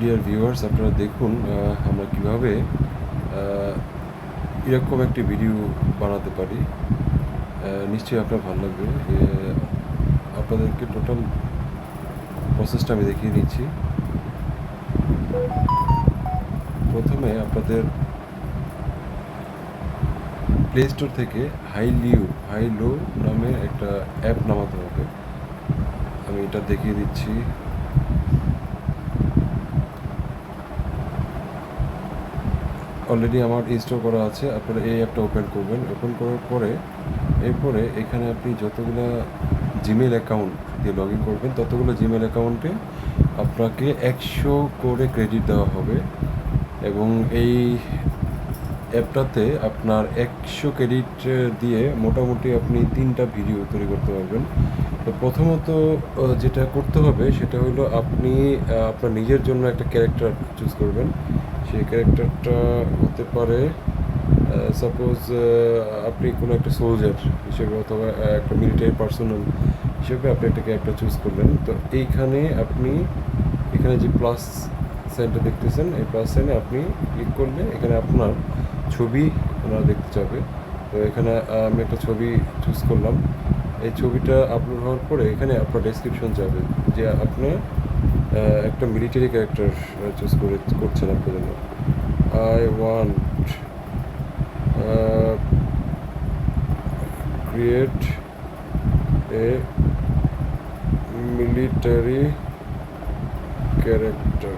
Dear viewers, আপনারা দেখুন আমরা কীভাবে এরকম একটি ভিডিও বানাতে পারি। নিশ্চয়ই আপনার ভালো লাগবে। আপনাদেরকে টোটাল প্রসেসটা আমি দেখিয়ে দিচ্ছি। প্রথমে আপনাদের প্লে স্টোর থেকে হাইলো নামে একটা অ্যাপ নামাতে হবে। আমি এটা দেখিয়ে দিচ্ছি। অলরেডি আমার ইনস্টল করা আছে। আপনারা এই অ্যাপটা ওপেন করবেন। ওপেন করার পরে এরপরে এখানে আপনি যতগুলো জিমেল অ্যাকাউন্ট দিয়ে লগ ইন করবেন ততগুলো জিমেল অ্যাকাউন্টে আপনাকে 100 করে ক্রেডিট দেওয়া হবে এবং এই অ্যাপটাতে আপনার 100 ক্রেডিট দিয়ে মোটামুটি আপনি 3টা ভিডিও তৈরি করতে পারবেন। তো প্রথমত যেটা করতে হবে সেটা হলো আপনি আপনার নিজের জন্য একটা ক্যারেক্টার চুজ করবেন। সেই ক্যারেক্টারটা হতে পারে সাপোজ আপনি কোনো একটা সোলজার হিসেবে অথবা একটা মিলিটারি পার্সোনাল হিসেবে আপনি একটা ক্যারেক্টার চুজ করলেন। তো এইখানে আপনি এখানে যে প্লাস সাইনটা দেখতেছেন, এই প্লাস সাইনে আপনি ক্লিক করলে এখানে আপনার ছবি ওনারা দেখতে চাবে। তো এখানে আমি একটা ছবি চুজ করলাম। এই ছবিটা আপলোড হওয়ার পরে এখানে আপনার ডেসক্রিপশন যাবে যে আপনি একটা মিলিটারি ক্যারেক্টার চুজ করছেন আপনার জন্য। I want create a military character.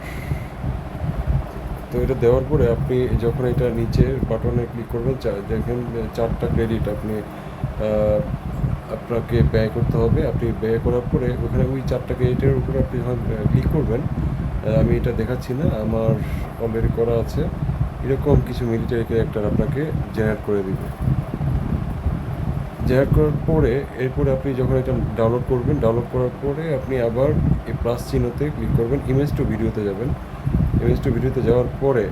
তো এটা দেওয়ার পরে আপনি যখন এটা নিচের বাটনে ক্লিক করবেন দেখেন 4টা ক্রেডিট আপনি আপনাকে ব্যয় করতে হবে। আপনি ব্যয় করার পরে ওখানে ওই 4টা ক্রেডিটের উপরে আপনি যখন ক্লিক করবেন, আমি এটা দেখাচ্ছি না, আমার অলরেডি করা আছে, এরকম কিছু মিলিটারি ক্যারেক্টার আপনাকে জেনারেট করে দিবে। জেনারেট করার পরে এরপরে আপনি যখন এটা ডাউনলোড করবেন, ডাউনলোড করার পরে আপনি আবার এই প্লাস চিহ্নতে ক্লিক করবেন, ইমেজ টু ভিডিওতে যাবেন। ইমেজ টু ভিডিওতে যাওয়ার পরে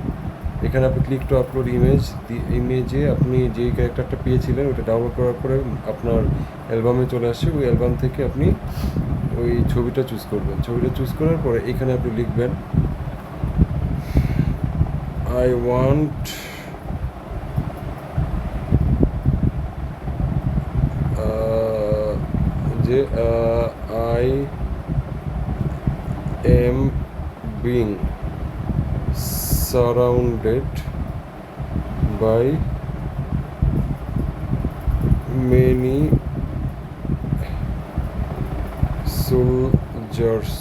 এখানে আপনি ক্লিক টু আপলোড ইমেজে আপনি যেই ক্যারেক্টারটা পেয়েছিলেন ওটা ডাউনলোড করার পরে আপনার অ্যালবামে চলে আসছে। ওই অ্যালবাম থেকে আপনি ওই ছবিটা চুজ করবেন। ছবিটা চুজ করার পরে এখানে আপনি লিখবেন I want I am being surrounded by many soldiers.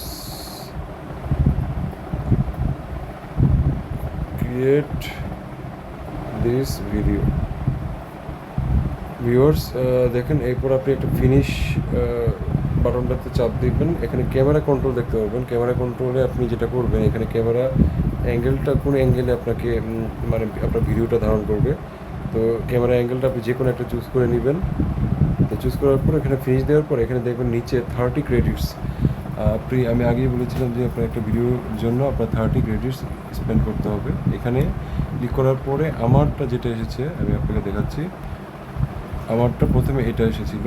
Create this video. Viewers দেখেন, এরপর আপনি একটা ফিনিশ বাটনটাতে চাপ দিবেন। এখানে ক্যামেরা কন্ট্রোল দেখতে পারবেন। ক্যামেরা কন্ট্রোলে আপনি যেটা করবেন, এখানে ক্যামেরা অ্যাঙ্গেলটা কোন অ্যাঙ্গেলে আপনাকে মানে আপনার ভিডিওটা ধারণ করবে। তো ক্যামেরা অ্যাঙ্গেলটা আপনি যে কোনো একটা চুজ করে নেবেন। তো চুজ করার পর এখানে ফিনিশ দেওয়ার পর এখানে দেখবেন নিচে 30 ক্রেডিটস। আমি আগেই বলেছিলাম যে আপনার একটা ভিডিওর জন্য আপনার 30 ক্রেডিটস স্পেন্ড করতে হবে। এখানে ক্লিক করার পরে আমারটা যেটা এসেছে আমি আপনাকে দেখাচ্ছি। আমারটা প্রথমে এটা এসেছিল।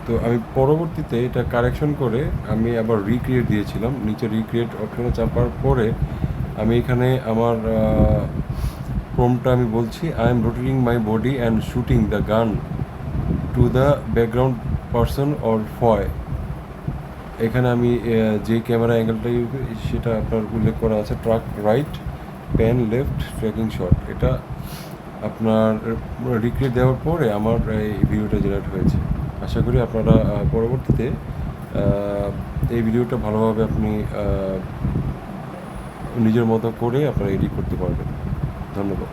তো আমি পরবর্তীতে এটা কারেকশন করে আমি আবার রিক্রিয়েট দিয়েছিলাম। নিচে রিক্রিয়েট অপশনে চাপার পরে আমি এখানে আমার প্রম্পটটা আমি বলছি I am rotating my body and shooting the gun to the background person or foe. এখানে আমি যে ক্যামেরা অ্যাঙ্গেলটা ইউজ করি সেটা আপনার উল্লেখ করা আছে, truck right, pan left, tracking shot. এটা আপনার রিক্রিয়েট দেওয়ার পরে আমার এই ভিডিওটা জেনারেট হয়েছে। আশা করি আপনারা পরবর্তীতে এই ভিডিওটা ভালোভাবে আপনি নিজের মতো করে আপনারা এডিট করতে পারবেন। ধন্যবাদ।